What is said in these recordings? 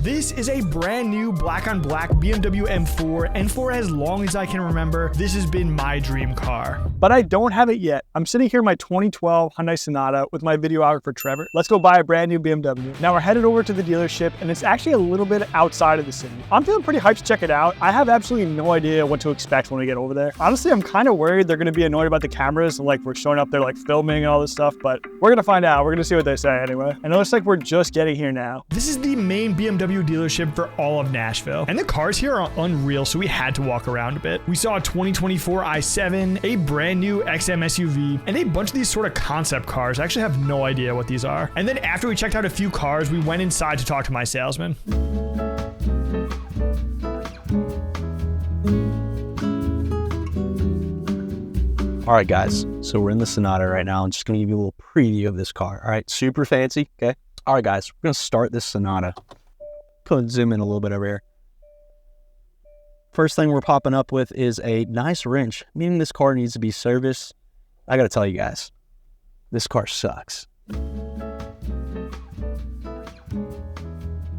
This is a brand new black on black BMW M4, and for as long as I can remember, this has been my dream car. But I don't have it yet. I'm sitting here in my 2012 Hyundai Sonata with my videographer Trevor. Let's go buy a brand new BMW. Now we're headed over to the dealership, and it's actually a little bit outside of the city. I'm feeling pretty hyped to check it out. I have absolutely no idea what to expect when we get over there. Honestly, I'm kind of worried they're gonna be annoyed about the cameras, and like we're showing up there like filming and all this stuff, but we're gonna find out. We're gonna see what they say anyway. And it looks like we're just getting here now. This is the main BMW dealership for all of Nashville, and the cars here are unreal, so we had to walk around a bit. We saw a 2024 i7, a brand new XM SUV, and a bunch of these sort of concept cars. I actually have no idea what these are. And then after we checked out a few cars, we went inside to talk to my salesman. All right, guys, so we're in the Sonata right now. I'm just gonna give you a little preview of this car. All right, super fancy, okay? All right, guys, we're gonna start this Sonata. Go and zoom in a little bit over here. First thing we're popping up with is a nice wrench, meaning this car needs to be serviced. I gotta tell you guys, this car sucks.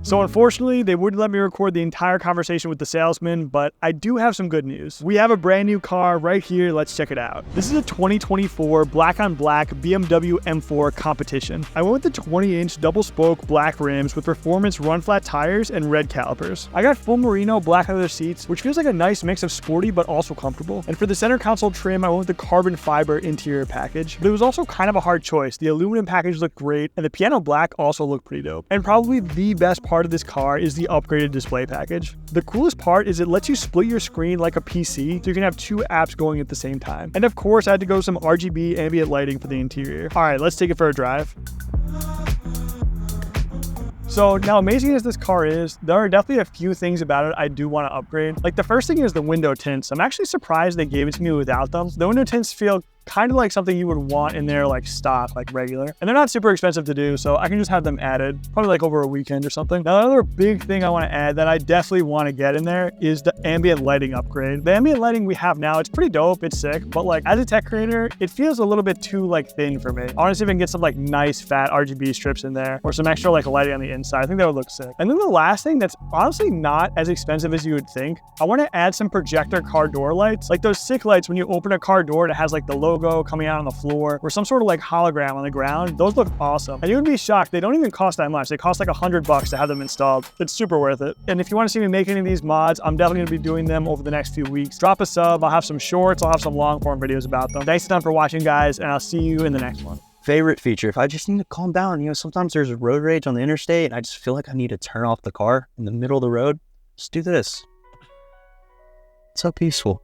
So unfortunately, they wouldn't let me record the entire conversation with the salesman, but I do have some good news. We have a brand new car right here. Let's check it out. This is a 2024 black on black BMW M4 Competition. I went with the 20-inch double spoke black rims with performance run flat tires and red calipers. I got full merino black leather seats, which feels like a nice mix of sporty but also comfortable. And for the center console trim, I went with the carbon fiber interior package. But it was also kind of a hard choice. The aluminum package looked great, and the piano black also looked pretty dope. And probably the best part of this car is the upgraded display package. The coolest part is it lets you split your screen like a PC, so you can have two apps going at the same time. And of course, I had to go some RGB ambient lighting for the interior. All right, let's take it for a drive. So now, amazing as this car is, there are definitely a few things about it I do want to upgrade. Like the first thing is the window tints. I'm actually surprised they gave it to me without them. The window tints feel kind of like something you would want in their like stock, like regular. And they're not super expensive to do, so I can just have them added, probably like over a weekend or something. Now, another big thing I want to add that I definitely want to get in there is the ambient lighting upgrade. The ambient lighting we have now, it's pretty dope, it's sick, but like as a tech creator, it feels a little bit too like thin for me. I want to see if I can get some like nice fat RGB strips in there or some extra like lighting on the inside. I think that would look sick. And then the last thing that's honestly not as expensive as you would think, I want to add some projector car door lights, like those sick lights when you open a car door and it has like the logo coming out on the floor or some sort of like hologram on the ground. Those look awesome. And you would be shocked. They don't even cost that much. They cost like $100 to have them installed. It's super worth it. And if you want to see me make any of these mods, I'm definitely going to be doing them over the next few weeks. Drop a sub. I'll have some shorts. I'll have some long form videos about them. Thanks a ton for watching, guys, and I'll see you in the next one. Favorite feature, if I just need to calm down, you know, sometimes there's road rage on the interstate and I just feel like I need to turn off the car in the middle of the road. Just do this. It's so peaceful.